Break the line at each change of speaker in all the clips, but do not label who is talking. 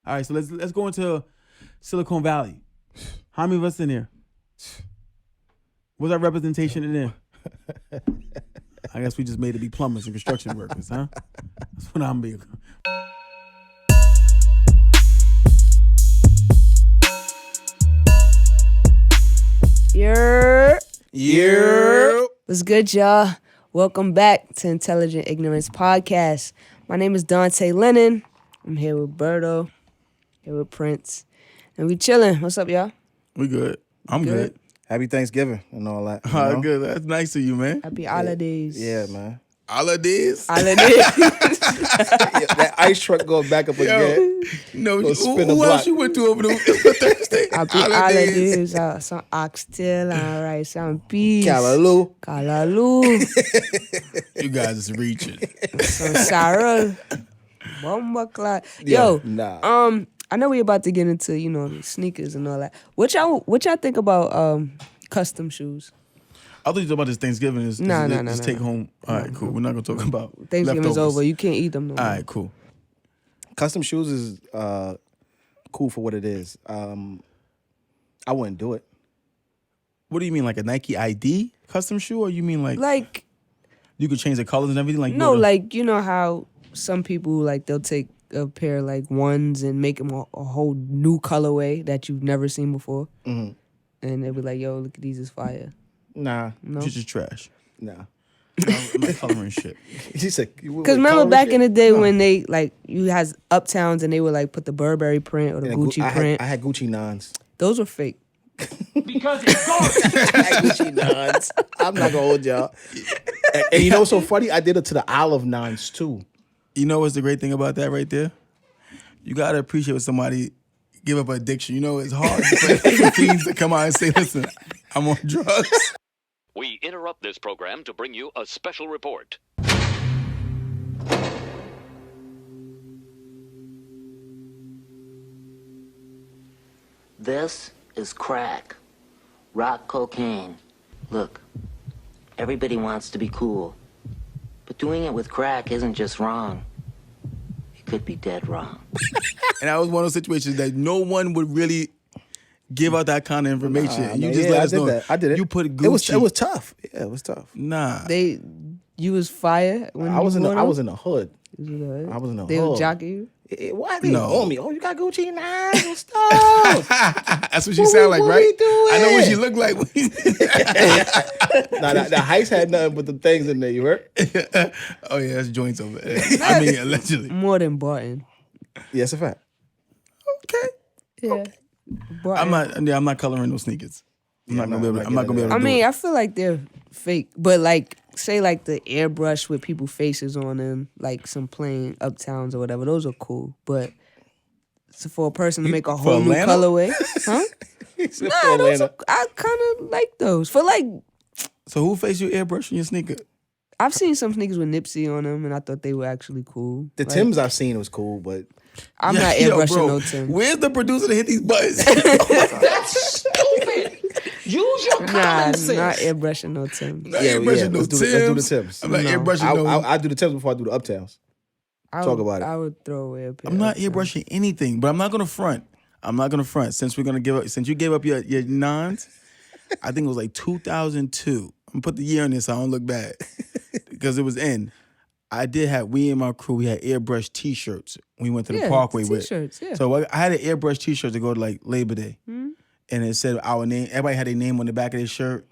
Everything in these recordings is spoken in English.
All right, so let's go into Silicon Valley. How many of us in there? What's our representation in there? I guess we just made to be plumbers and construction workers, huh? That's what I'm being.
YURRR. What's good, y'all? Welcome back to Intelligent Ignorance Podcast. My name is Dante Lennon. I'm here with Berto, here with Prince, and we chilling. What's up, y'all?
We good. I'm good.
Happy Thanksgiving and all that.
All right, good. That's nice of you, man.
Happy holidays.
Yeah, man.
Holidays?
That ice truck going back up again.
No, who else you went to over the Thursday?
Happy holidays. Some oxtail and rice and peas.
Callaloo.
Callaloo.
You guys is reaching.
Some sorrel. Bomba clock. Yo, I know we about to get into, the sneakers and all that. What y'all think about custom shoes?
I thought you were about this Thanksgiving. Just take home. All right, cool. We're not going to talk about
Thanksgiving's
leftovers.
over. You can't eat them no more.
All right, cool.
Custom shoes is cool for what it is. I wouldn't do it.
What do you mean, like a Nike ID custom shoe? Or you mean
like
you could change the colors and everything? Like
no, like, you know how some people, like, they'll take a pair of, like, ones and make them a whole new colorway that you've never seen before. Mm-hmm. And they'll be like, yo, look at these, is fire.
Nah.
No?
You're just trash.
Nah.
I'm not coloring shit.
Because
remember back in the day when they, like, you had Uptowns and they would, like, put the Burberry print or the Gucci print.
I had Gucci nons.
Those were fake.
Because it's garbage.
I had Gucci nons. I'm not going to hold y'all. And you know what's so funny? I did it to the Olive nons, too.
You know what's the great thing about that right there? You got to appreciate when somebody give up addiction. You know, it's hard for fiends to come out and say, listen, I'm on drugs.
We interrupt this program to bring you a special report.
This is crack. Rock cocaine. Look, everybody wants to be cool. But doing it with crack isn't just wrong. It could be dead wrong.
And that was one of those situations that no one would really give out that kind of information. You just let us know.
I did it.
You put Gucci.
It was tough. Yeah, it was tough.
Nah.
You was fire when
I was in the hood.
I was in the hood. They would jockey you?
Why they on me? Oh, you got Gucci nines and stuff.
That's what she sound like, right?
We doing?
I know what she look like.
Nah, the heist had nothing but the things in there, you heard?
Oh, yeah, that's joints over there. I mean, allegedly.
More than Barton.
Yeah, it's a fact.
Okay.
Yeah.
Barton. I'm not coloring those sneakers. I'm not gonna be able to do it.
I mean, I feel like they're fake, but like, say like the airbrush with people faces on them, like some plain Uptowns or whatever, those are cool. But so for a person to make a whole new colorway, huh? I kind of like those. For like,
so who face your airbrush in your sneaker?
I've seen some sneakers with Nipsey on them, and I thought they were actually cool.
The Timbs I've seen was cool, but
I'm not airbrushing no Timbs.
Where's the producer to hit these buttons?
That's stupid. Use your common sense.
Not airbrushing no Timbs.
Airbrushing no
let's
Timbs.
do the Timbs.
I'm not airbrushing no.
I do the Timbs before I do the Uptowns. Talk about it.
I would throw away a pair.
I'm not airbrushing anything, but I'm not gonna front. Since you gave up your nons, I think it was like 2002. I'm gonna put the year on this so I don't look bad because it was in. We and my crew, we had airbrush T-shirts. We went to the Parkway with.
T-shirts, yeah.
So I had an airbrush T-shirt to go to like Labor Day, and it said our name. Everybody had their name on the back of their shirt.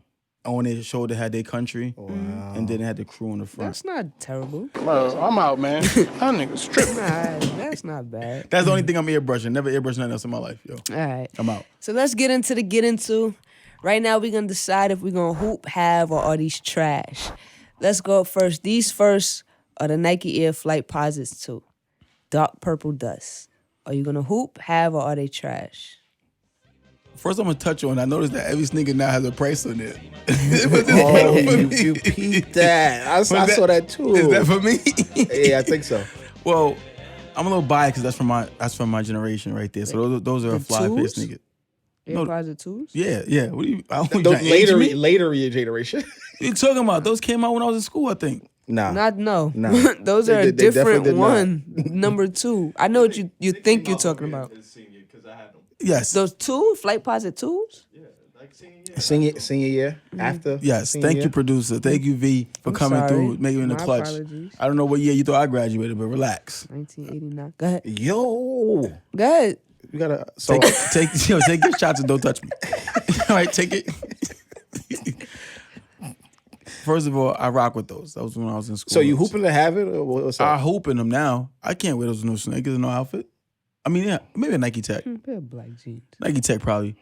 On their shoulder had their country, and then it had the crew on the front.
That's not terrible.
Bro, I'm out, man. That nigga's tripping.
That's not bad.
That's the only thing I'm airbrushing. Never airbrushed nothing else in my life, yo.
All right.
I'm out.
So let's get into. Right now, we're going to decide if we're going to hoop, have, or are these trash. Let's go first. These first are the Nike Air Flightposite 2. Dark purple dust. Are you going to hoop, have, or are they trash?
First, I'm going to touch on, I noticed that every sneaker now has a price on it.
You peeped that. I saw that too.
Is that for me?
Yeah, I think so.
Well, I'm a little biased because that's from my generation right there. So those are a fly pair sneakers.
Airpods 2s?
Yeah. What do you?
Later in your generation.
What are you talking about? Those came out when I was in school, I think.
Nah.
No.
Nah.
Those
They
are a
did- they definitely
different
did not.
one. Number 2. I know what you think you're talking about.
Yes.
Those 2 Flightposite 2s?
Senior year after.
Yes.
senior
Thank
year.
you, producer. Thank you, V, for coming
sorry.
through, making it in the
My
clutch.
apologies.
I don't know what year you thought I graduated, but relax.
1989. Go ahead.
Yo,
Go ahead.
you gotta. So
Take your shots and don't touch me. All right, take it. First of all, I rock with those. That was when I was in school.
so you hooping to have it or what's
I
up?
hoop in them now. I can't wear those new sneakers and no outfit. I mean, yeah, maybe a Nike Tech.
Pair of black jeans.
Nike Tech probably.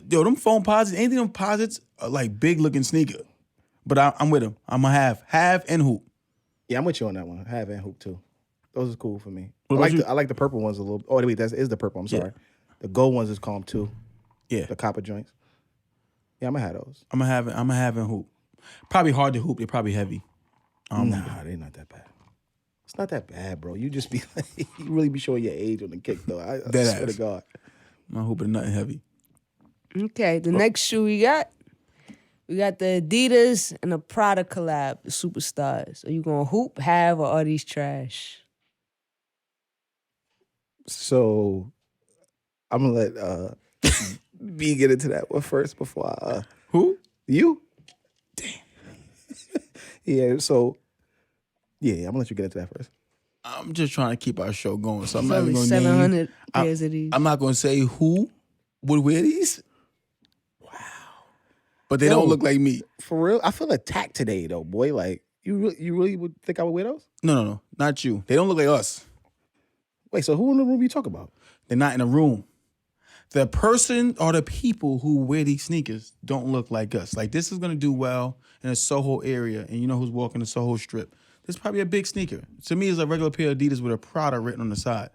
Yo, them foam posits, anything them posits are like big looking sneaker. But I'm with them. I'm a have and hoop.
Yeah, I'm with you on that one. Have and hoop too. Those are cool for me.
What about you?
I like the purple ones a little. Oh wait, that is the purple. I'm sorry. The gold ones is calm too.
Yeah,
The copper joints. Yeah, I'm gonna have those.
I'm a have and hoop. Probably hard to hoop. They're probably heavy.
Nah, they not that bad. It's not that bad, bro. You just be like, you really be showing your age on the kick though. I swear to God.
My hoop is nothing heavy.
Okay, the next shoe we got the Adidas and the Prada collab, the Superstars. Are you gonna hoop, have, or are these trash?
So I'm gonna let B get into that one first before I
Who?
you. Damn. Yeah. So yeah, I'm gonna let you get into that first.
I'm just trying to keep our show going, so I'm
It's
not
only
even going to
700 pairs of these.
I'm not going to say who would wear these. Wow. But they don't look like me.
For real, I feel attacked today though, boy. Like you really would think I would wear those?
No, not you. They don't look like us.
Wait, so who in the room you talk about?
They're not in a room. The person or the people who wear these sneakers don't look like us. Like, this is going to do well in a Soho area, and you know who's walking the Soho Strip. This is probably a big sneaker. To me, it's a regular pair of Adidas with a Prada written on the side.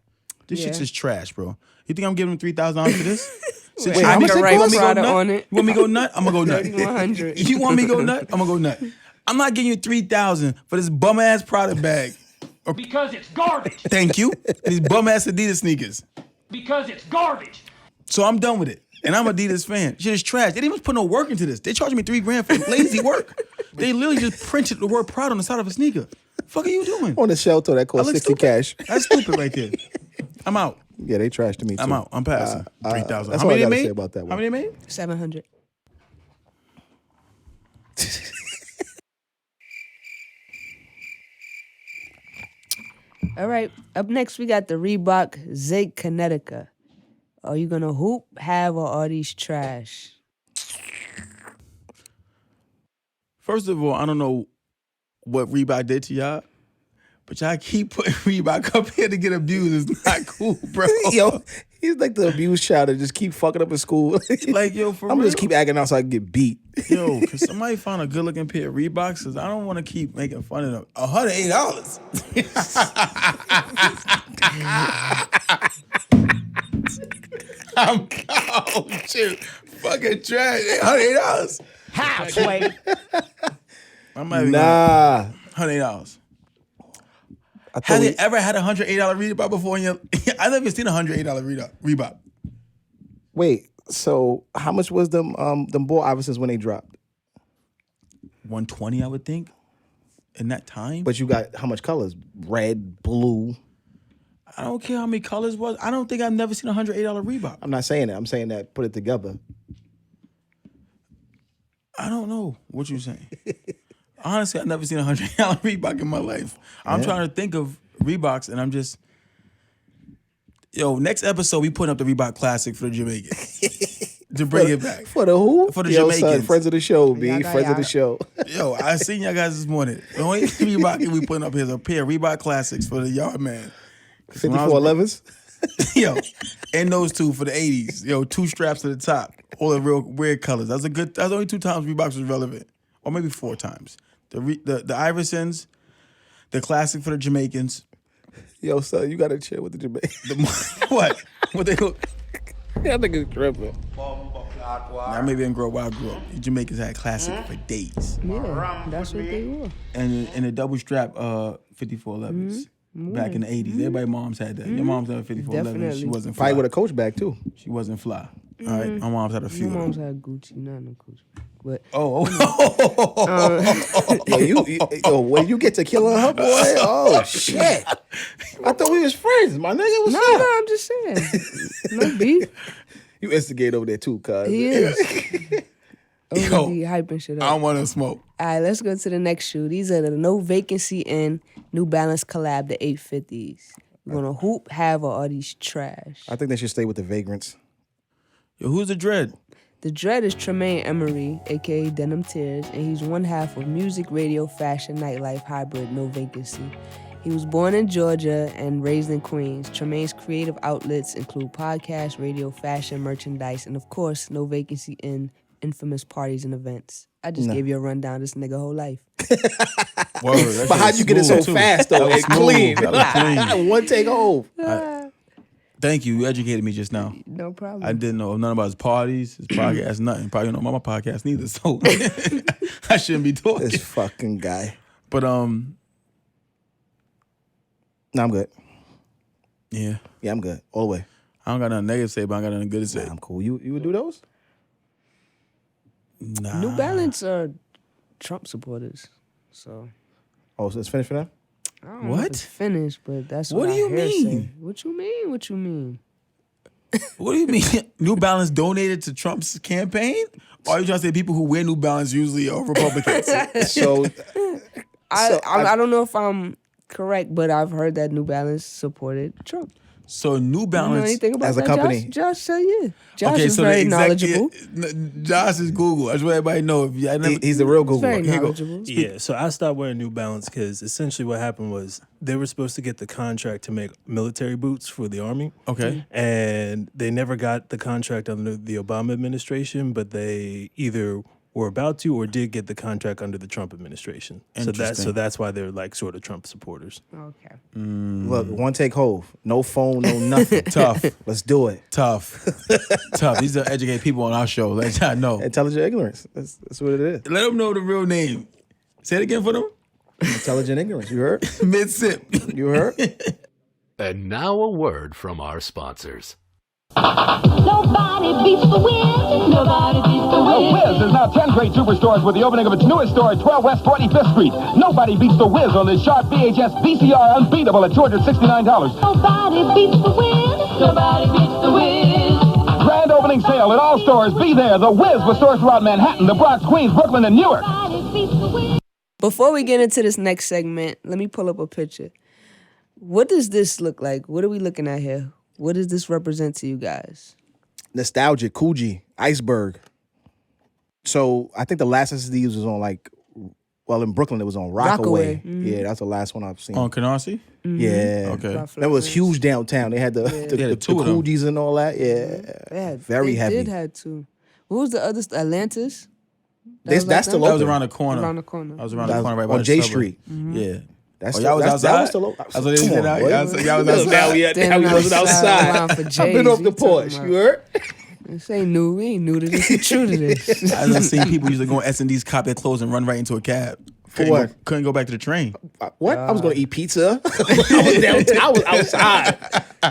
This shit's just trash, bro. You think I'm giving them $3,000 for this?
Wait,
you
how much
want
it cost?
me to go
Prada
nut?
on it.
You want me to go nut? I'm going to go nut.
3,100.
You want me to go nut? I'm going to go nut. I'm not giving you $3,000 for this bum-ass Prada bag.
Because it's garbage.
Thank you. These bum-ass Adidas sneakers.
Because it's garbage.
So I'm done with it. And I'm an Adidas fan. Shit is trash. They didn't even put no work into this. They charged me $3,000 for lazy work. They literally just printed the word Prada on the side of a sneaker. Fuck are you doing?
On the shelter that
I
cost
look
60
stupid.
cash.
That's stupid right there. I'm out.
Yeah, they trashed me too.
I'm out. I'm passing. 3,000.
That's
How
all I
many they
gotta
made?
say about that one.
How many they made?
700. All right. Up next, we got the Reebok Zig Connecticut. Are you gonna hoop, have, or are these trash?
First of all, I don't know what Reebok did to y'all, but y'all keep putting Reebok up here to get abused. It's not cool, bro.
Yo, he's like the abused child that just keep fucking up in school.
Like, yo, for
I'm
real.
gonna just keep acting out so I can get beat.
Yo, can somebody find a good looking pair of Reeboks? Because I don't want to keep making fun of them. $108. Oh, shit. Fucking trash. $108.
How, Sway?
I'm not even
Nah.
$108.
I thought
Have you
we-
ever had a $108 Reebok before in your I've never seen a $108 Reebok.
Wait, so how much was them ball Iversons when they dropped?
120, I would think, in that time.
But you got how much colors? Red, blue.
I don't care how many colors was. I don't think I've never seen a $108 Reebok.
I'm not saying that. I'm saying that put it together.
I don't know what you're saying. Honestly, I've never seen a $100 Reebok in my life. I'm trying to think of Reeboks, and I'm just, yo, next episode, we putting up the Reebok Classic for the Jamaicans. To bring it back.
For the who?
For the
Yo,
Jamaicans.
son, friends of the show, B.
Yaga,
Friends of the
yaga.
show.
Yo, I seen y'all guys this morning. The only Reebok we putting up here is a pair of Reebok Classics for the yard man.
5411s.
Yo, and those two for the 80s. Yo, 2 straps to the top. All the real weird colors. That's only 2 times Reeboks was relevant. Or maybe 4 times. The Iversons, the classic for the Jamaicans.
Yo, son, you gotta chill with the Jamaicans.
What? What they look?
That nigga's tripping.
Now maybe in grow up, the Jamaicans had classic for days.
Yeah, that's what they were.
And the double strap 5411s. Back in the 80s. Everybody's moms had that. Your mom's had a 5411. She
Definitely.
wasn't fly.
Fight with a coach bag too.
She wasn't fly. All right. My mom's had a few.
My
of them.
mom's had Gucci, not no Gucci. but
Oh,
when you get to killing her, boy, oh shit! I thought we was friends, my nigga. What's up?
no, I'm just saying, no beef.
You instigate over there too, cuz.
He is.
Yo,
OD hyping shit
I
up.
don't want to smoke.
All right, let's go to the next shoe. These are the No Vacancy and New Balance collab, the 850s. You gonna hoop, have, or are these trash?
I think they should stay with the vagrants.
Yo, who's the dread?
The dread is Tremaine Emery, aka Denim Tears, and he's one half of music, radio, fashion, nightlife hybrid No Vacancy. He was born in Georgia and raised in Queens. Tremaine's creative outlets include podcasts, radio, fashion, merchandise, and of course, No Vacancy in infamous parties and events. I just gave you a rundown of this nigga whole life.
Word,
But how'd you get it so fast though? And clean.
That was clean.
One take home.
Thank you. You educated me just now.
No problem.
I didn't know nothing about his parties, his podcast, nothing. Probably don't know about my podcast neither, so I shouldn't be talking.
This fucking guy.
But
No, I'm good.
yeah,
Yeah, I'm good. All the way.
I don't got nothing negative to say, but I don't got nothing good to say.
Nah, I'm cool. You would do those?
Nah.
New Balance are Trump supporters, so
Oh, so it's finished for them?
I don't know
What?
if it's finished, but that's
What
what,
do
I
you
hear
mean?
say. What you mean? What you mean?
What do you mean? New Balance donated to Trump's campaign? Or are you trying to say people who wear New Balance usually are Republicans?
So
I don't know if I'm correct, but I've heard that New Balance supported Trump.
So New
You know
Balance.
anything about
as a
that,
company.
Josh said yeah. Josh
Okay,
is
so
very
the
knowledgeable.
Josh is Google. I just want everybody to know. If I never,
he's the real Google.
Very
Here you go.
knowledgeable.
Yeah, so I stopped wearing New Balance because essentially what happened was they were supposed to get the contract to make military boots for the Army.
Okay.
And they never got the contract under the Obama administration, but they either were about to or did get the contract under the Trump administration.
Interesting.
So that's why they're like sort of Trump supporters.
Okay.
Look, one take hove. No phone, no nothing.
Tough.
Let's do it.
Tough. Tough. These are educated people on our show. Let y'all know.
Intelligent ignorance. That's what it is.
Let them know the real name. Say it again for them.
Intelligent ignorance. You heard?
Mid sip.
You heard?
And now a word from our sponsors.
Nobody beats the Wiz. Nobody beats the Wiz.
The Wiz is now 10 great superstores with the opening of its newest store at 12 West 25th Street. Nobody beats the Wiz on this sharp VHS VCR unbeatable at $269.
Nobody beats the Wiz. Nobody beats the Wiz.
Grand opening sale at all stores. Be there. The Wiz with stores throughout Manhattan, the Bronx, Queens, Brooklyn, and Newark.
Nobody beats the Wiz.
Before we get into this next segment, let me pull up a picture. What does this look like? What are we looking at here? What does this represent to you guys?
Nostalgic, Coogee, Iceberg. So I think the last SSD was on in Brooklyn it was on Rockaway.
Rockaway.
Yeah, that's the last one I've seen.
On Canarsie?
Yeah.
Okay.
That was huge downtown. They had the
Yeah, two of them.
Coogies and all that. Yeah. Very heavy.
They did have two. What was the other? Atlantis?
That's still
That was
open.
around the corner.
Around the corner.
I was around
That
the
was
corner right by
on
the
J
subway.
Street.
Yeah.
That's
Oh, y'all was
that
outside?
was still open.
That's what they
Come
said
on,
out.
boy.
Y'all was outside.
Now we wasn't outside.
For
I've been off the
J's,
porch. You heard?
This ain't new. We ain't new to this. We true to this.
I done seen people usually go in S&D's, cop their clothes, and run right into a cab. Couldn't go back to the train.
What? I was gonna eat pizza. I was downtown. I was outside.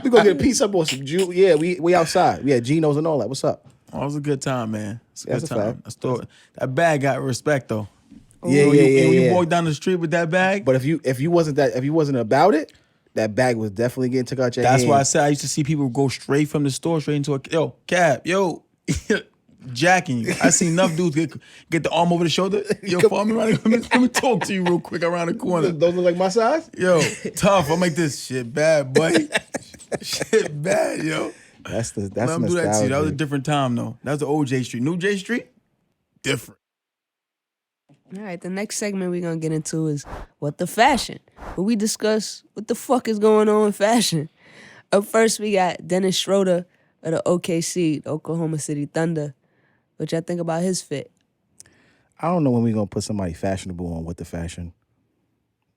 We gonna get a pizza or some juice. Yeah, we outside. We had Geno's and all that. What's up?
Oh, it was a good time, man. It's a
That's
good
a
time.
fact.
I still, that bag got respect though.
Yeah,
When you
yeah.
walk down the street with that bag.
But if you wasn't about it, that bag was definitely getting took out your hand.
That's why I said I used to see people go straight from the store straight into a cab. Yo, jacking you. I seen enough dudes get the arm over the shoulder. Yo, follow me around. Let me talk to you real quick around the corner.
Those look like my size?
Yo, tough. I'm like this shit bad, boy. Shit bad, yo.
That's
Let them do that to you. That was a different time though. That was the old J Street. New J Street, different.
All right, the next segment we're going to get into is What the Fashion, where we discuss what the fuck is going on in fashion. Up first, we got Dennis Schroder of the OKC, the Oklahoma City Thunder. What y'all think about his fit?
I don't know when we're gonna put somebody fashionable on What the Fashion.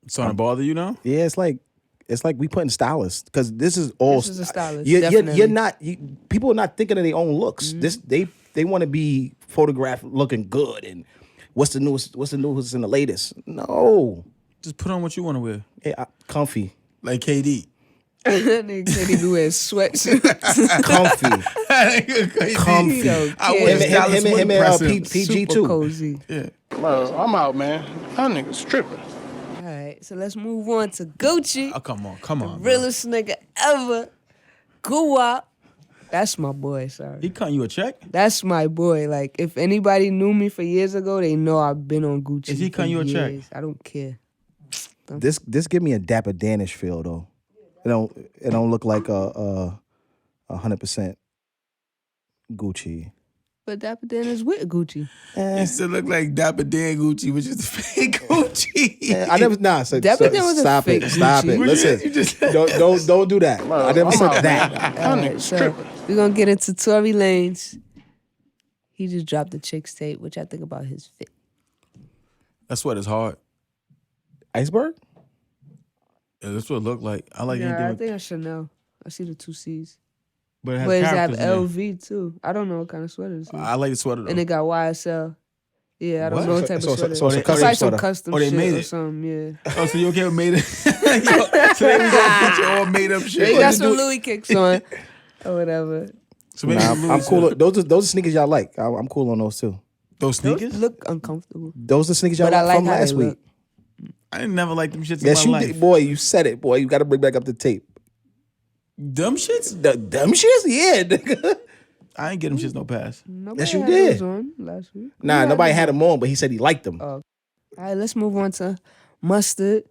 Starting to bother you now?
Yeah, it's like we putting stylists because this is all.
This is a stylist,
You're
definitely.
not. People are not thinking of their own looks.
Mm-hmm.
They want to be photographed looking good and what's the newest and the latest. No,
Just put on what you want to wear.
comfy,
Like KD.
Nigga said he be wearing sweatsuits.
comfy. Comfy.
I wish Dallas
Him
would
and
press him.
PG
Super
too.
cozy.
Yeah.
I'm out, man. That nigga's tripping.
All right, so let's move on to Gucci.
Oh, come on, bro.
Realest nigga ever. Guwap. That's my boy, sorry.
He cutting you a check?
That's my boy. Like, if anybody knew me for years ago, they know I've been on Gucci.
Is he cutting you a check?
I don't care.
This give me a Dapper Danish feel though. It don't look like a 100% Gucci.
But Dapper Dan is with Gucci.
It still look like Dapper Dan Gucci, which is the fake Gucci.
I never So,
Dapper Dan was a
stop
fake
it. Stop
Gucci.
it. Listen, don't do that. I never said that.
All right, so we're going to get into Tory Lanez. He just dropped the Chicks tape, which I think about his fit.
That sweater's hard.
Iceberg?
Yeah, that's what it looked like. I like
Yeah,
anything
I
with,
think I should know. I see the 2 C's.
but it has
But it's have
characters in there.
LV too. I don't know what kind of sweater this is.
I like the sweater though.
And it got YSL. Yeah, I don't
What?
know what type
So-
of sweater.
so it's a
It's
custom
like some
sweater.
custom
Oh, they
shit
made
or
it?
something, yeah.
Oh, so you okay with made it? So they was gonna put you all made up shit.
They got some Louis kicks on or whatever.
So maybe
Nah,
Louis
I'm cool.
said-
Those are sneakers y'all like. I'm cool on those too.
Those
Those
sneakers?
look uncomfortable.
Those are sneakers y'all
But I
like
like
from
how they
last week.
look.
I didn't never like them shits
Yes,
in
you
my life.
did, boy. You said it, boy. You got to bring back up the tape.
Dumb shits?
Them shits, yeah. Nigga.
I ain't get them shits no pass.
Nobody
Yes, you
had
did.
those on last week.
Nah,
Who
nobody
those
had
on?
them on, but he said he liked them.
All right, let's move on to Mustard.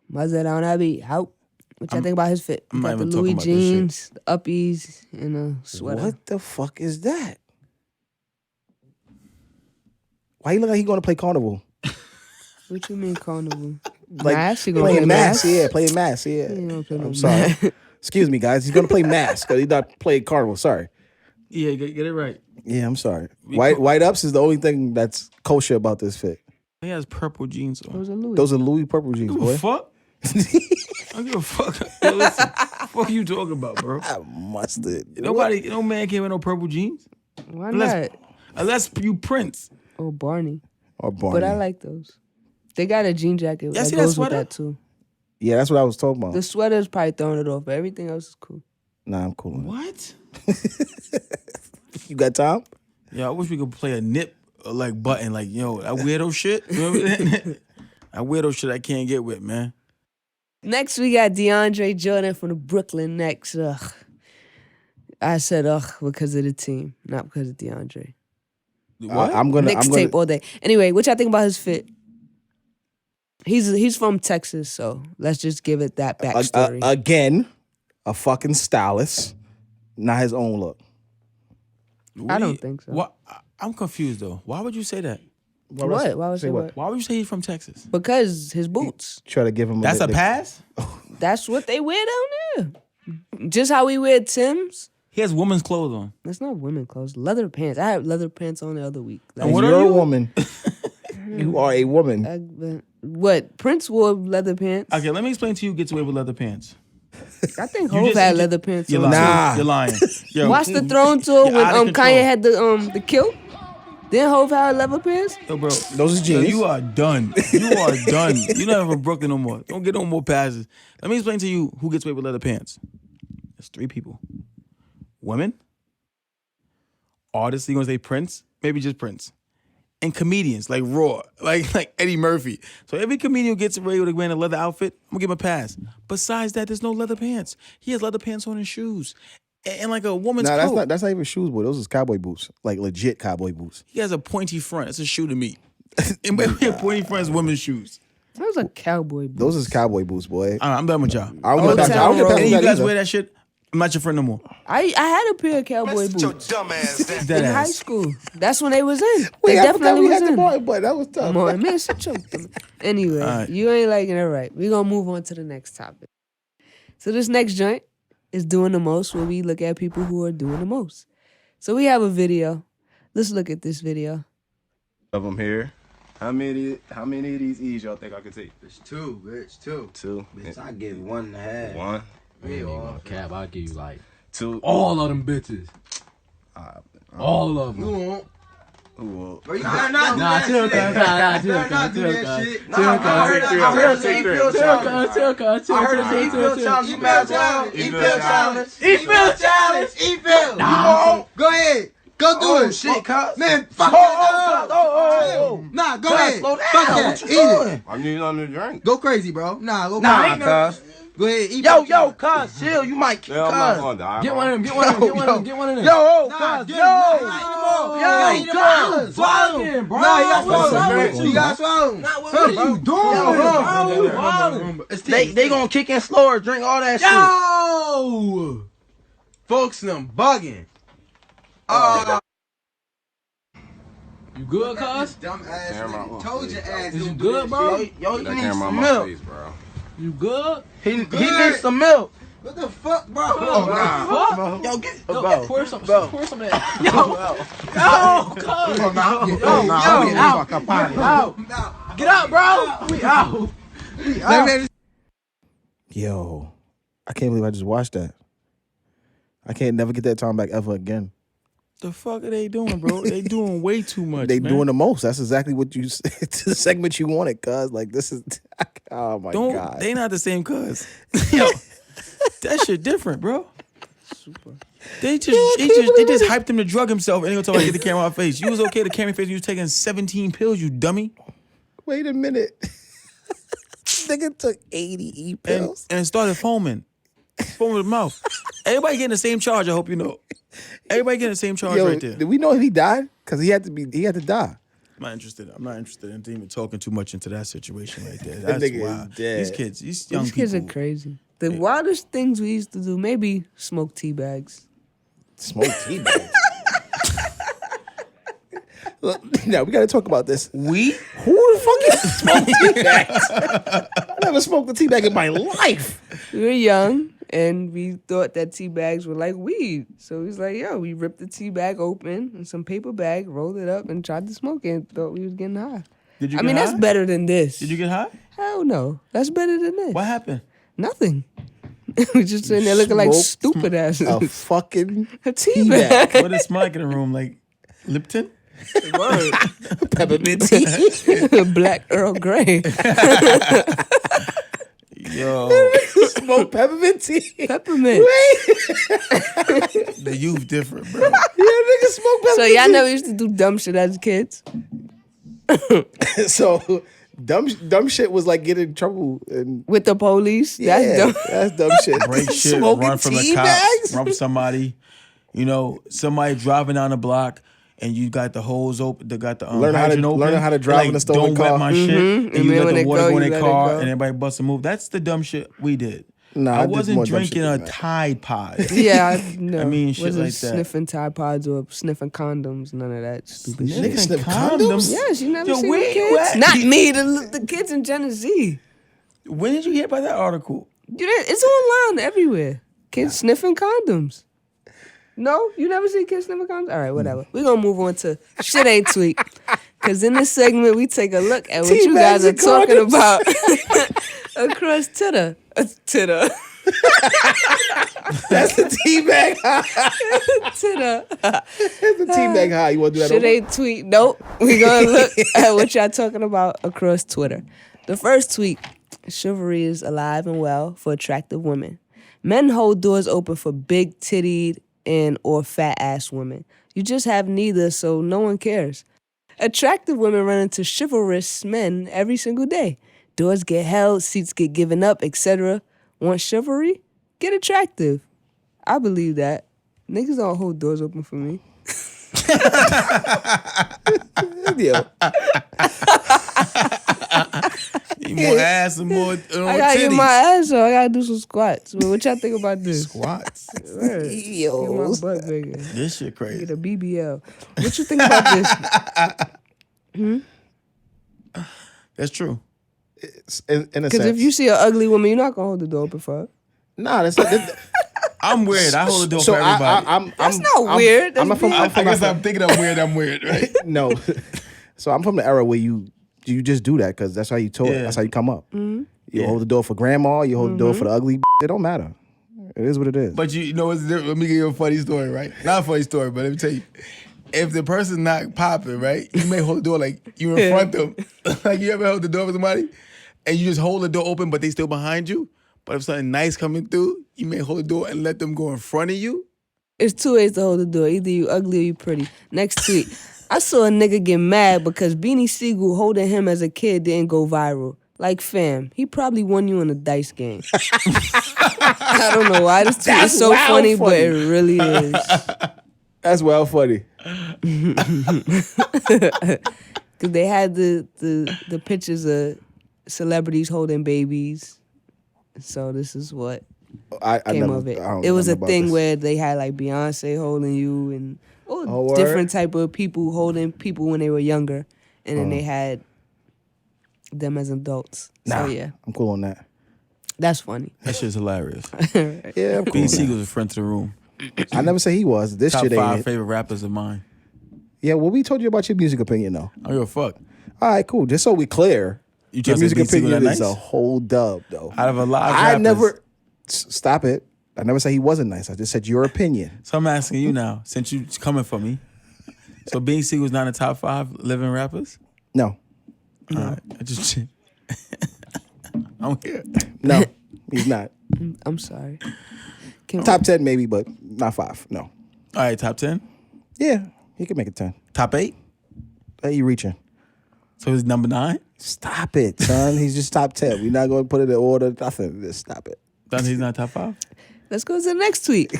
Mustard on that beat. Out. What y'all think about his fit?
I'm
He
not
got the
even talking
Louis
about this shit.
jeans, the uppies, and a sweater.
What the fuck is that? Why you look like he going to play carnival?
What you mean carnival?
Like
Mask? He gonna
playing
play
mask?
mask?
Yeah, playing mask. Yeah.
He don't play no
I'm sorry.
mask.
Excuse me, guys. He's gonna play mask because he's not playing carnival. Sorry.
Yeah, get it right.
Yeah, I'm sorry. White ups is the only thing that's kosher about this fit.
He has purple jeans on.
Those are Louis.
Those are Louis purple jeans,
Give a
boy.
fuck? I don't give a fuck. Yo, listen, fuck you talking about, bro?
Mustard.
No man came with no purple jeans.
Why
Unless-
not?
Unless you Prince.
Oh, Barney.
Or Barney.
But I like those. They got a jean jacket
Y'all
that
see that
goes with
sweater?
that too.
Yeah, that's what I was talking about.
The sweater is probably throwing it off, but everything else is cool.
Nah, I'm cool.
What?
You got time?
Yeah, I wish we could play a nip like button, like yo, that weirdo shit. Remember that? That weirdo shit I can't get with, man.
Next, we got DeAndre Jordan from the Brooklyn Nets. Ugh. I said ugh because of the team, not because of DeAndre.
What?
I'm gonna.
Knicks tape all day. Anyway, what y'all think about his fit? He's from Texas, so let's just give it that backstory.
Again, a fucking stylist, not his own look.
I don't think so.
What? I'm confused though. Why would you say that?
What? Why would I say what?
Why would you say he's from Texas?
Because his boots.
Try to give him.
That's a pass.
That's what they wear down there. Just how we wear Timbs.
He has woman's clothes on.
That's not women clothes. Leather pants. I had leather pants on the other week.
And
what
you're
are
a
you?
woman. You are a woman.
What? Prince wore leather pants.
Okay, let me explain to you. Who gets away with leather pants.
I think
You
Hov
just-
had
you
leather pants
You're
on.
lying.
Nah.
You're lying. Yo,
Watch the Throne tour
You're
when
out of control.
Kanye had the kilt. Then Hov had leather pants.
Yo, bro.
Those are
Yo,
jeans.
you are done. You are done. You're not from Brooklyn no more. Don't get no more passes. Let me explain to you who gets away with leather pants. There's 3 people. Women. Artists. You gonna say Prince? Maybe just Prince. And comedians like Raw, like Eddie Murphy. So every comedian who gets away with wearing a leather outfit, I'm gonna give him a pass. Besides that, there's no leather pants. He has leather pants on his shoes. And like a woman's
Nah,
coat.
that's not even shoes, boy. Those is cowboy boots, like legit cowboy boots.
He has a pointy front. It's a shoe to me. Anybody wear pointy fronts, women's shoes.
Those are cowboy boots.
Those is cowboy boots, boy.
All right, I'm done with y'all.
I don't get
Old
past I don't get
Town
past
Any of
that
you guys
either.
wear that shit? I'm not your friend no more.
I had a pair of cowboy boots
That
in high
ass.
school. That's when they was in.
Wait,
They
I forgot
definitely
we
was
had the
in.
boy, but that was tough.
Come on, man, shut your Anyway,
right.
you ain't liking it right. We're going to move on to the next topic. So this next joint is doing the most, where we look at people who are doing the most. So we have a video. Let's look at this video.
Of them here. How many of these E's y'all think I could take?
It's 2, bitch. 2.
2.
Bitch, I give you 1.5.
1.
I ain't even gonna cap. I'll give you like
2.
all of them bitches. All of them.
Who will?
Bro, you better not do that shit. Better not do that shit. I heard it. E-Fill challenge. E-Fill challenge. E-Fill challenge. E-Fill. Oh shit, cuz.
Man, fuck that. Nah, go ahead.
Slow down.
Fuck that.
What you
Eat
doing?
it.
I need nothing to drink.
Go crazy, bro. Nah, go
Nah,
crazy.
cuz.
Go ahead, eat.
Yo, cuz, chill. You might kill.
Yeah, I'm not gonna die.
Get
bro.
one of them. Get one of them. Get one of them. Get one of them.
Nah,
Cuz,
get
yo.
him.
Cuz. Swallow him, bro.
Nah, you
What's
got
up with
swallow.
you?
You got swallow.
What are you doing? They gonna kick in slower, drink all that shit.
Yo! Folks, them bugging.
You good, cuz?
Dumb ass.
Camera
nigga.
on,
Told
please.
your ass.
Is you
don't do
good,
that
bro?
shit.
Yo,
Get
you
that
need
camera on
some
my
milk.
face, bro.
You good? He
good?
needs some milk.
What the fuck, bro?
Oh,
Nah.
Yo, get
Bro.
pour some of that. Yo, cuz. Get out, bro. We out.
Yo, I can't believe I just watched that. I can't never get that time back ever again.
The fuck are they doing, bro? They doing way too much.
They
man.
doing the most. That's exactly what you it's the segment you wanted, cuz. Like this is oh my god.
They not the same cuz. Yo, that shit different, bro. Super. They just hyped him to drug himself and they gonna talk about get the camera off face. You was okay to camera face. You was taking 17 pills, you dummy.
Wait a minute. Nigga took 80 pills
and started foaming with the mouth. Everybody getting the same charge. I hope you know. Everybody getting the same charge right there.
Did we know if he died? Because he had to die.
I'm not interested in even talking too much into that situation right there.
That
That's
nigga
wild.
is dead.
These kids, these young
kids are
people.
crazy. The wildest things we used to do, maybe smoke tea bags.
Smoke tea bags. Look, now we got to talk about this. Who the fuck is smoke tea bags? I never smoked a tea bag in my life.
We were young and we thought that tea bags were like weed. So we was like, yo, we ripped the tea bag open and some paper bag, rolled it up and tried to smoke it and thought we was getting high.
Did you
I
get
mean,
high?
that's better than this.
Did you get high?
Hell no. That's better than this.
What happened?
Nothing. We just sitting there looking like
Smoked
stupid asses.
A fucking
A tea bag.
What is smell like in the room? Like Lipton?
Word.
Peppermint tea.
Black Earl Grey.
Yo.
Smoke peppermint tea.
Peppermint.
The youth different, bro.
Yeah, nigga smoke peppermint
So
tea.
y'all never used to do dumb shit as kids?
So dumb shit was like getting in trouble and
With the police?
yeah,
That's dumb.
that's dumb shit.
Break shit,
Smoking
run from the
tea
cops,
bags?
run from somebody. You know, somebody driving down the block and you got the hose open, they got the
Learn how to-
hydrant open.
learn how to
They're
drive in a stolen
don't
car.
wet my shit. And
And
you
then
let
when
the
it
water
go,
go in
you
their
let it
car
go.
and everybody bust a move. That's the dumb shit we did.
Nah,
I
did
wasn't
more dumb shit
drinking
than
a
that.
Tide Pod.
Yeah, I know.
I mean, shit
Wasn't
like that.
sniffing Tide Pods or sniffing condoms, none of that stupid
Nigga
shit.
sniff condoms?
Yes, you never
Yo,
seen
where
the
you
kids?
at?
Not me, the kids in Genesee.
When did you hear about that article?
It's online everywhere. Kids sniffing condoms. No? You never see kids sniffing condoms? All right, whatever. We're going to move on to Shit Ain't Tweet. Because in this segment, we take a look at what you guys are talking about across Twitter. Twitter.
That's the tea bag high.
Twitter.
That's the tea bag high. You want to do that?
Shit
over?
ain't tweet. Nope. We're going to look at what y'all talking about across Twitter. The first tweet, chivalry is alive and well for attractive women. Men hold doors open for big-tittied and or fat-ass women. You just have neither, so no one cares. Attractive women run into chivalrous men every single day. Doors get held, seats get given up, etc. Want chivalry? Get attractive. I believe that. Niggas don't hold doors open for me.
Yo.
You more ass and more
I gotta get my ass up. I gotta do some squats. But what y'all think about this?
Squats.
Word. Get my butt bigger.
This shit crazy.
Get a BBL. What you think about this?
That's true.
In a
Because
sense.
if you see an ugly woman, you're not gonna hold the door open for her.
Nah, that's like
I'm weird. I hold the door
so
for everybody.
That's not weird. That's
I guess I'm thinking I'm weird, right?
No. So I'm from the era where you just do that because that's how you taught.
Yeah.
That's how you come up.
Mm-hmm.
You hold the door for grandma. You hold the door for the ugly. It don't matter. It is what it is.
But you know what's different? Let me give you a funny story, right? Not a funny story, but let me tell you. If the person's not popping, right, you may hold the door like you in front of them. Like you ever hold the door for somebody and you just hold the door open but they still behind you? But if something nice coming through, you may hold the door and let them go in front of you.
It's 2 ways to hold the door. Either you ugly or you pretty. Next tweet. I saw a nigga get mad because Beanie Sigel holding him as a kid didn't go viral. Like, fam, he probably won you in a dice game. I don't know why this tweet is so funny, but it really is.
That's well funny.
Because they had the pictures of celebrities holding babies. So this is what came of it. It was a thing where they had like Beyonce holding you and different type of people holding people when they were younger. And then they had them as adults.
Nah,
so yeah.
I'm cool on that.
That's funny.
That shit's hilarious.
Yeah, I'm cool.
Beanie Sigel's a friend to the room.
I never say he was. This
Top
shit ain't
5
it.
favorite rappers of mine.
Yeah, well, we told you about your music opinion, though.
I don't give a fuck.
All right, cool. Just so we clear,
You
your
trying to
music
say Beanie Sigel
opinion
that
is
nice?
a whole dub, though.
Out of a lot of
I
rappers.
never... Stop it. I never said he wasn't nice. I just said your opinion.
So I'm asking you now, since you coming for me. So Beanie Sigel's not in the top 5 living rappers?
No.
All right. I just... I'm here.
No, he's not.
I'm sorry.
Top 10 maybe, but not 5. No.
All right, top 10?
Yeah, he can make it 10.
Top 8?
Hey, you reaching.
So he's number 9?
Stop it, son. He's just top 10. We're not going to put it in order. Nothing. Just stop it.
Then he's not top 5?
Let's go to the next tweet.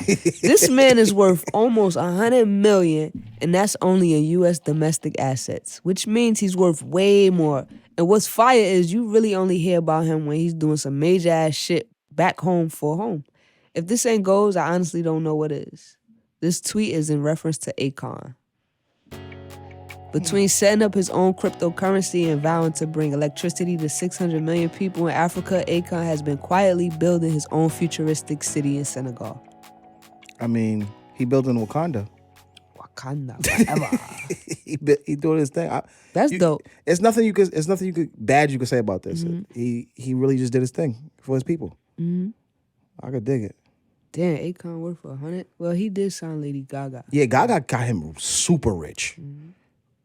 This man is worth almost $100 million, and that's only in U.S. domestic assets, which means he's worth way more. And what's fire is you really only hear about him when he's doing some major ass shit back home for home. If this ain't goals, I honestly don't know what is. This tweet is in reference to Akon. Between setting up his own cryptocurrency and vowing to bring electricity to 600 million people in Africa, Akon has been quietly building his own futuristic city in Senegal.
I mean, he built in Wakanda.
Wakanda forever.
he doing his thing.
That's dope.
It's nothing you could bad you could say about this. He really just did his thing for his people.
Mm-hmm.
I could dig it.
Damn, Akon worth 100. Well, he did sign Lady Gaga.
Yeah, Gaga got him super rich.
Mm-hmm.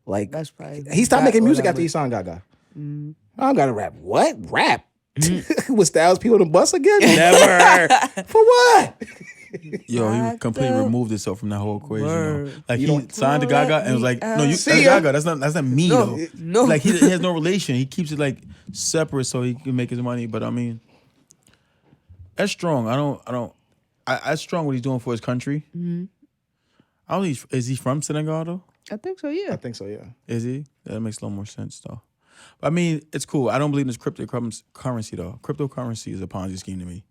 Like
that's probably
he stopped making music
whatever.
after he signed Gaga.
Mm-hmm.
I don't gotta rap. What? Rap? With Styles people on the bus again?
Never.
For what?
Yo, he completely removed himself from that whole equation.
Word.
Yo. Like
You
he
don't-
signed to Gaga and was like, no, you
See
that's
ya.
Gaga. That's not me
No,
though.
no.
Like he has no relation. He keeps it like separate so he can make his money. But I mean, that's strong. That's strong what he's doing for his country.
Mm-hmm.
I don't think is he from Senegal though?
I think so, yeah.
I think so, yeah.
Is he? That makes a little more sense though. But I mean, it's cool. I don't believe in this cryptocurrency though. Cryptocurrency is a Ponzi scheme to me.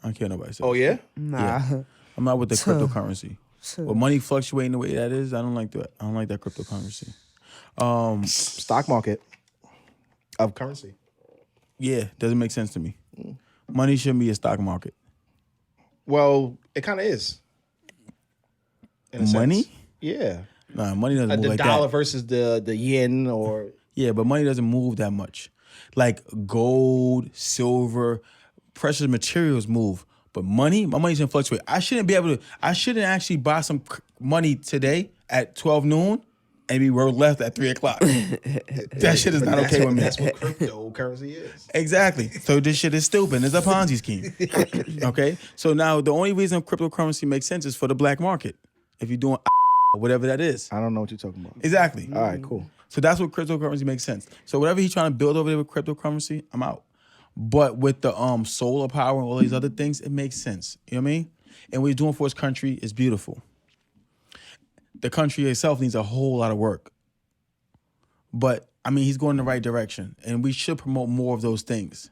I don't care what nobody says.
Oh yeah?
Nah.
Yeah. I'm not with the cryptocurrency. But money fluctuating the way that is, I don't like that. I don't like that cryptocurrency.
Stock market of currency.
Yeah, doesn't make sense to me. Money shouldn't be a stock market.
Well, it kind of is. In a
Money?
sense. Yeah.
Nah, money doesn't move
The
like
dollar
that.
versus the yen or
Yeah, but money doesn't move that much. Like gold, silver, precious materials move. But money, my money shouldn't fluctuate. I shouldn't actually buy some money today at 12 noon and be worth left at 3 o'clock. That shit is not okay with me.
That's what cryptocurrency is.
Exactly. So this shit is stupid. It's a Ponzi scheme. Okay? So now the only reason cryptocurrency makes sense is for the black market. If you're doing whatever that is.
I don't know what you're talking about.
Exactly.
All right, cool.
So that's what cryptocurrency makes sense. So whatever he's trying to build over there with cryptocurrency, I'm out. But with the solar power and all these other things, it makes sense. You know what I mean? And what he's doing for his country is beautiful. The country itself needs a whole lot of work. But, I mean, he's going in the right direction. And we should promote more of those things.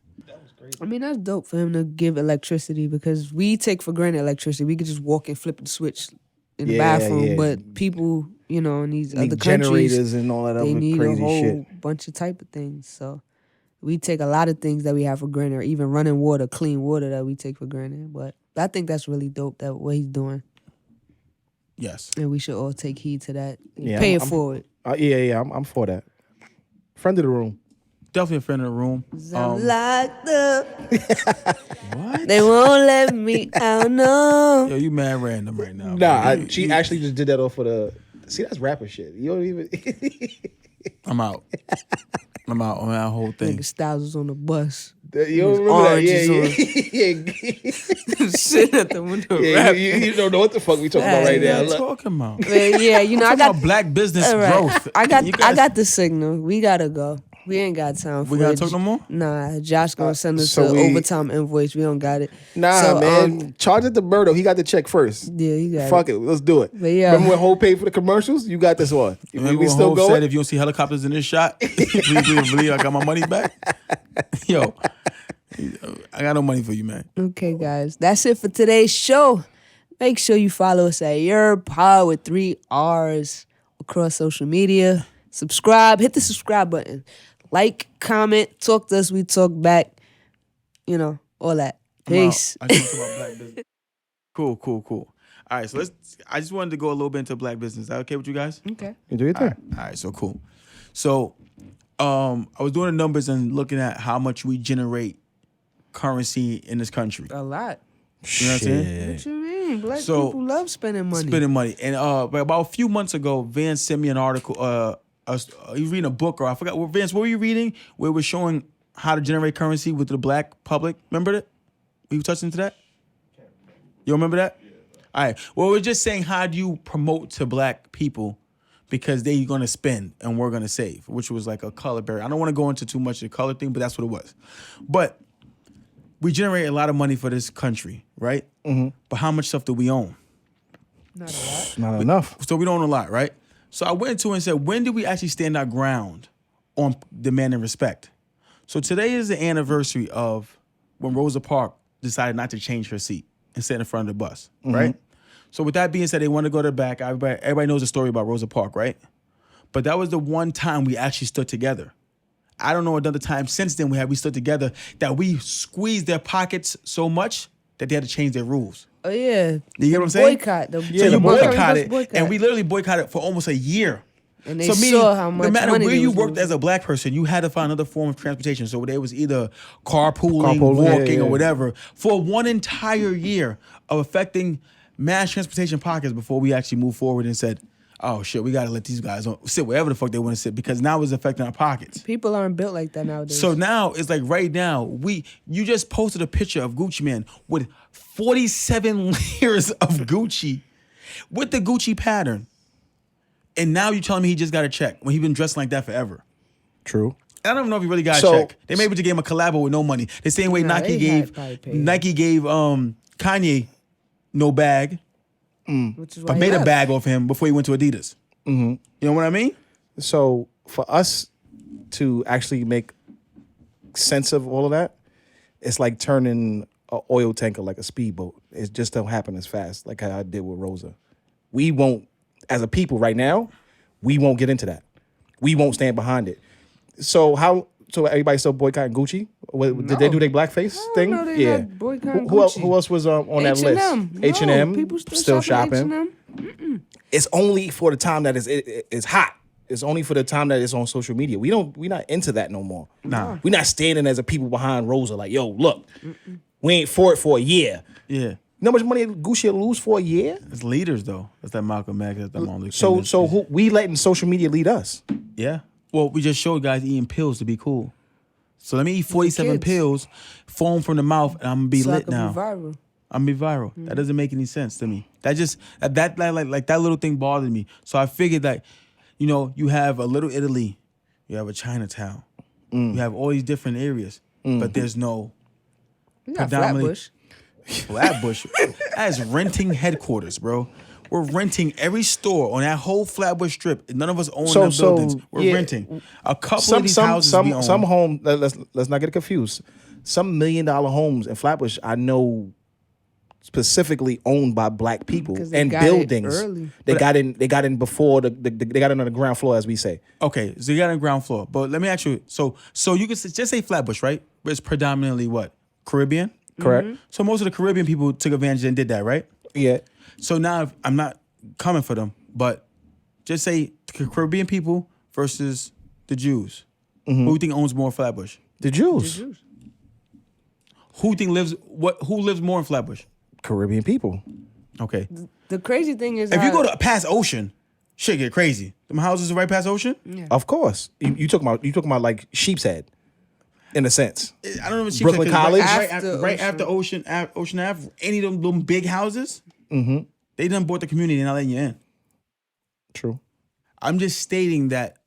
I mean, that's dope for him to give electricity because we take for granted electricity. We could just walk and flip the switch in the bathroom.
yeah.
But people, in these
Need
other countries,
generators and all that
they
other
need
crazy
a whole
shit.
bunch of type of things. So we take a lot of things that we have for granted, or even running water, clean water that we take for granted. But I think that's really dope, that what he's doing.
Yes.
And we should all take heed to that.
Yeah,
Pay
I'm-
it forward.
I'm for that. Friend of the room.
Definitely a friend of the room.
I'm locked up. What? They won't let me out, no.
Yo, you mad random right now.
Nah, she actually just did that off of the... See, that's rapper shit. You don't even...
I'm out. I'm out on that whole thing.
Nigga Styles was on the bus
You don't remember that? Yeah.
Sitting at the window.
Yeah, you don't know what the fuck we talking about right now.
What are you talking about?
But yeah, you know, I
Talking
got
about black business
All right.
growth.
I got
You guys-
I got the signal. We gotta go. We ain't got time for
We gotta
it.
talk no more?
Nah, Josh gonna send us
so
an
we-
overtime invoice. We don't got it.
Nah,
So,
man. Charge it to Berto. He got the check first.
Yeah, you got
Fuck it. Let's do it.
But yeah.
Remember when Ho paid for the commercials? You got this one.
Remember
We
when
still
Hov
going?
said if you don't see helicopters in this shot, please believe I got my money back? Yo, I got no money for you, man.
Okay, guys. That's it for today's show. Make sure you follow us at YURRR with 3 R's across social media. Subscribe. Hit the subscribe button. Like, comment, talk to us. We talk back. You know, all that. Peace.
I just talk about black business. Cool. All right, so I just wanted to go a little bit into black business. Is that okay with you guys?
Okay.
You do your thing.
All right, so cool. So, I was doing the numbers and looking at how much we generate currency in this country.
A lot.
You know what I'm saying?
What you mean? Black
So,
people love spending money.
Spending money. And but about a few months ago, Vance sent me an article. He was reading a book, or I forgot. Vance, what were you reading? Where it was showing how to generate currency with the black public. Remember that? Were you touching into that? You remember that? All right. Well, we're just saying, how do you promote to black people because they're going to spend and we're going to save, which was like a color barrier. I don't want to go into too much of the color thing, but that's what it was. But we generate a lot of money for this country, right? Mm-hmm. But how much stuff do we own?
Not a lot.
Not enough.
So we don't own a lot, right? So I went into it and said, when did we actually stand our ground on demanding respect? So today is the anniversary of when Rosa Parks decided not to change her seat and sit in front of the bus, right? So with that being said, they want to go to the back. Everybody knows the story about Rosa Parks, right? But that was the one time we actually stood together. I don't know another time since then we stood together that we squeezed their pockets so much that they had to change their rules.
Oh, yeah.
You get what I'm saying?
Boycott.
So you boycotted, and we literally boycotted for almost a year.
And they
So
saw
meaning,
how much
no matter
money
where
they
you
was
worked
losing.
as a black person, you had to find another form of transportation. So there was either carpooling,
Carpooling,
walking,
yeah.
or whatever for one entire year of affecting mass transportation pockets before we actually moved forward and said, oh shit, we got to let these guys sit wherever the fuck they want to sit because now it's affecting our pockets.
People aren't built like that nowadays.
So now it's like right now, you just posted a picture of Gucci Man with 47 layers of Gucci with the Gucci pattern. And now you're telling me he just got a check when he's been dressed like that forever.
True.
I don't know if he really got a
So-
check. They maybe just gave him a collabo with no money. The same way
Nah,
Nike
they
gave
probably paid.
Kanye no bag,
Which is why
but
he
made a
left.
bag off him before he went to Adidas. You know what I mean?
So for us to actually make sense of all of that, it's like turning an oil tanker like a speedboat. It just don't happen as fast like how I did with Rosa. We won't, as a people right now, we won't get into that. We won't stand behind it. So everybody still boycotting Gucci? Did they do their blackface thing?
no, they not boycotting
Who else?
Gucci.
Who else was on that
H&M.
list?
No,
H&M.
people
still shopping.
H&M.
It's only for the time that it's hot. It's only for the time that it's on social media. We're not into that no more.
Nah.
We're not standing as a people behind Rosa like, yo, look, we ain't for it for a year.
Yeah.
You know how much money Gucci will lose for a year?
It's leaders though. That's that Malcolm X. That's that Martin Luther
So
King.
who we letting social media lead us?
Yeah. Well, we just showed guys eating pills to be cool. So let me eat 47
kids.
pills, foam from the mouth, and I'm gonna be
So I
lit
could
now.
be viral.
I'm gonna be viral. That doesn't make any sense to me. That just that that little thing bothered me. So I figured that, you know, you have a Little Italy, you have a Chinatown, you have all these different areas, but there's no
You got
predominantly
Flatbush.
Flatbush. That is renting headquarters, bro. We're renting every store on that whole Flatbush strip. None of us own them buildings. We're
yeah.
renting. A couple of these houses we own.
Some home. Let's not get it confused. Some $1 million homes in Flatbush I know specifically owned by black people
'Cause they
and
got it
buildings.
early.
They got in before they got in on the ground floor, as we say.
Okay, so you got on the ground floor. But let me ask you, so you could just say Flatbush, right? But it's predominantly what? Caribbean?
Correct.
So most of the Caribbean people took advantage and did that, right?
Yeah.
So now I'm not coming for them, but just say the Caribbean people versus the Jews. Who do you think owns more in Flatbush?
The Jews.
Who do you think who lives more in Flatbush?
Caribbean people.
Okay.
The crazy thing is,
If you go to past Ocean, shit get crazy. Them houses are right past Ocean?
Yeah.
Of course. You talking about like Sheep's Head. in a sense.
I don't know if
Brooklyn College?
right after Ocean Ave, any of them big houses, they done bought the community and not letting you in.
True.
I'm just stating that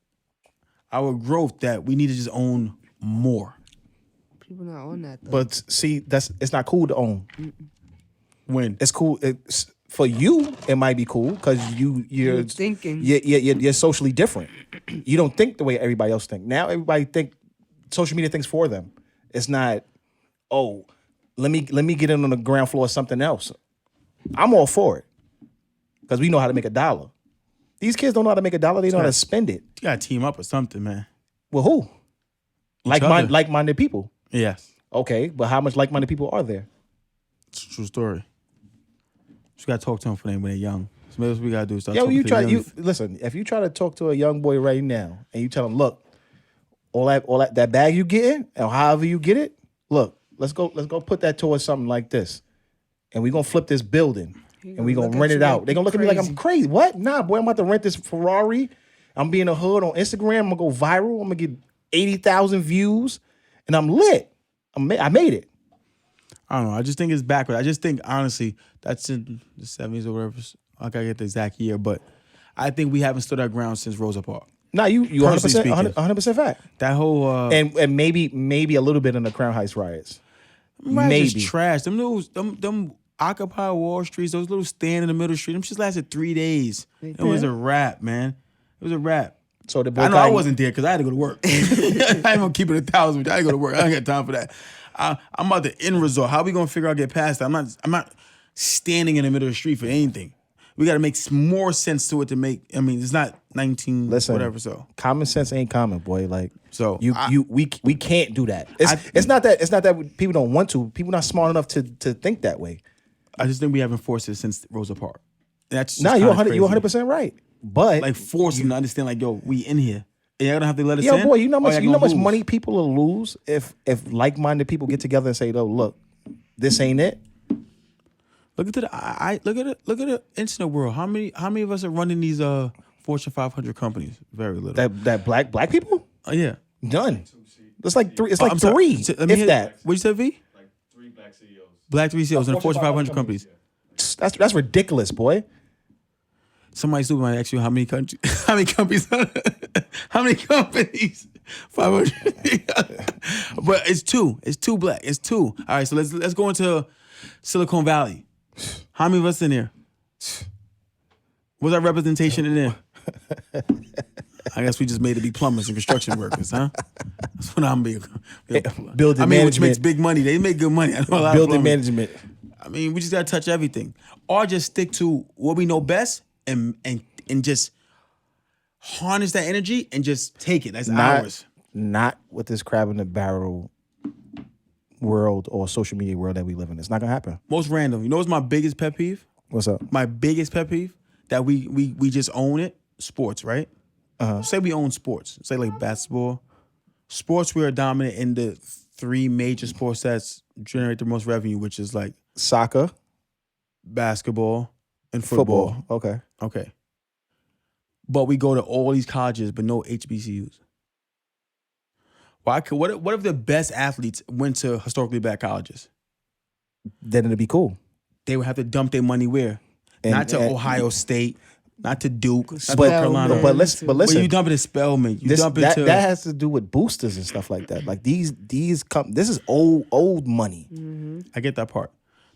our growth, that we need to just own more.
People not on that though.
But see, it's not cool to own.
When
it's cool, it's for you. It might be cool because you're
thinking.
You're socially different. You don't think the way everybody else think. Now everybody think social media thinks for them. It's not. Oh, let me get in on the ground floor of something else. I'm all for it because we know how to make $1. These kids don't know how to make $1. They know how to spend it.
You gotta team up or something, man.
Well, who? Like-minded people.
Yes.
Okay, but how much like-minded people are there?
It's a true story. You gotta talk to them when they're young. So maybe what we gotta do is start
Yeah,
talking to them.
Listen. If you try to talk to a young boy right now and you tell him, look, all that bag you getting, or however you get it, look, let's go put that towards something like this, and we gonna flip this building and we gonna rent it out. They gonna look at me like I'm crazy. What? Nah, boy, I'm about to rent this Ferrari. I'm being a hood on Instagram. I'm gonna go viral. I'm gonna get 80,000 views, and I'm lit. I made it.
I don't know. I just think it's backward. I just think, honestly, that's in the 70s or whatever. I gotta get the exact year, but I think we haven't stood our ground since Rosa Parks.
Nah, you 100% fact.
That whole
and maybe a little bit in the Crown Heights riots.
Maybe just trash. Them Occupy Wall Streets, those little stand in the middle of the street, them just lasted 3 days. It was a wrap, man. It was a wrap.
So
I know I wasn't there because I had to go to work. I ain't gonna keep it 1,000. I had to go to work. I ain't got time for that. I'm about the end result. How we gonna figure out get past that? I'm not standing in the middle of the street for anything. We got to make more sense to it to make. I mean, it's not 19 whatever. So
common sense ain't common, boy. Like
so,
we can't do that. It's not that people don't want to. People not smart enough to think that way.
I just think we haven't forced it since Rosa Parks. That's
you're 100% right. But
like force them to understand, like, yo, we in here. And you're gonna have to let us in.
Yo, boy, you know how much money people will lose if like-minded people get together and say, "Oh, look, this ain't it."
Look at look at the internet world. How many of us are running these Fortune 500 companies? Very little.
That black people?
Oh yeah,
none. It's like three. It's like three. If that.
What you said, V?
Like 3 black CEOs.
Black 3 CEOs in the Fortune 500 companies.
That's ridiculous, boy.
Somebody stupid might ask you how many companies, how many companies, 500. But it's two. It's two black. It's two. All right, so let's go into Silicon Valley. How many of us in there? What's our representation in there? I guess we just made to be plumbers and construction workers, huh? That's what I'm being.
Building management.
Which makes big money. They make good money. I know a lot
building
of
management.
I mean, we just gotta touch everything, or just stick to what we know best, and just harness that energy and just take it. That's ours.
Not with this crab in the barrel world or social media world that we live in. It's not gonna happen.
Most random. You know what's my biggest pet peeve?
What's up?
My biggest pet peeve that we just own it. Sports, right? Say we own sports. Say like basketball. Sports, we are dominant in the 3 major sports that generate the most revenue, which is like
soccer,
basketball, and football.
Okay.
But we go to all these colleges, but no HBCUs. What if the best athletes went to historically black colleges?
Then it'd be cool.
They would have to dump their money where? Not to Ohio State, not to Duke, not to Carolina.
But listen.
Well, you dump it to Spelman.
That has to do with boosters and stuff like that. Like this is old money.
Mm-hmm.
I get that part.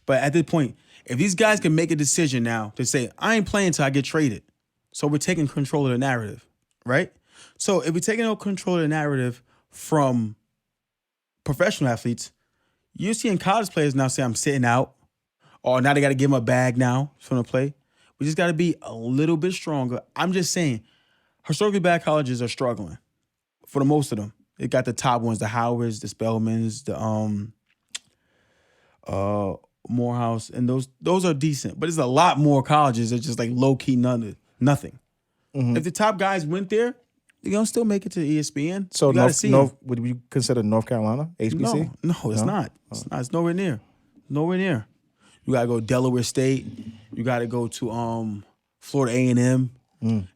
But at this point, if these guys can make a decision now to say, I ain't playing until I get traded. So we're taking control of the narrative, right? So if we're taking control of the narrative from professional athletes, you're seeing college players now say, I'm sitting out, or now they got to give them a bag now for them to play. We just got to be a little bit stronger. I'm just saying, historically black colleges are struggling for the most of them. They got the top ones, the Howards, the Spelmans, the Morehouse, and those are decent. But there's a lot more colleges that just like low-key nothing. Mm-hmm. If the top guys went there, they're going to still make it to ESPN.
So would you consider North Carolina HBC?
No, it's not. It's nowhere near. Nowhere near. You got to go to Delaware State. You got to go to Florida A&M.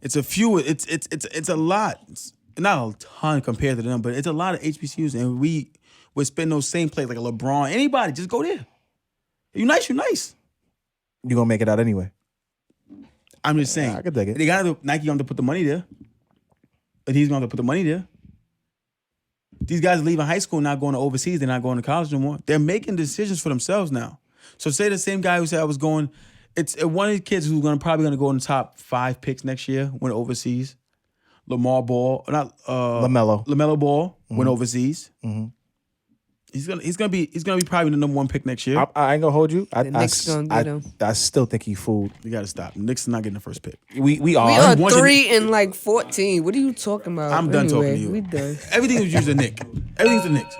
It's a few. It's a lot. It's not a ton compared to them, but it's a lot of HBCUs, and we would spend those same plays like a LeBron. Anybody, just go there. You nice, you nice.
You gonna make it out anyway.
I'm just saying.
I could dig it.
They got Nike going to put the money there. But he's going to put the money there. These guys are leaving high school, not going to overseas. They're not going to college no more. They're making decisions for themselves now. So say the same guy who said I was going, it's one of the kids who's probably going to go in the top 5 picks next year, went overseas. LaMelo Ball went overseas.
Mm-hmm.
He's gonna be probably the number 1 pick next year.
I ain't gonna hold you.
The Knicks gonna get him.
I still think he fooled.
You gotta stop. The Knicks is not getting the first pick.
We are.
We are 3 and like 14. What are you talking about?
I'm done talking to you.
We done.
Everything was used a Knick. Everything's a Knicks.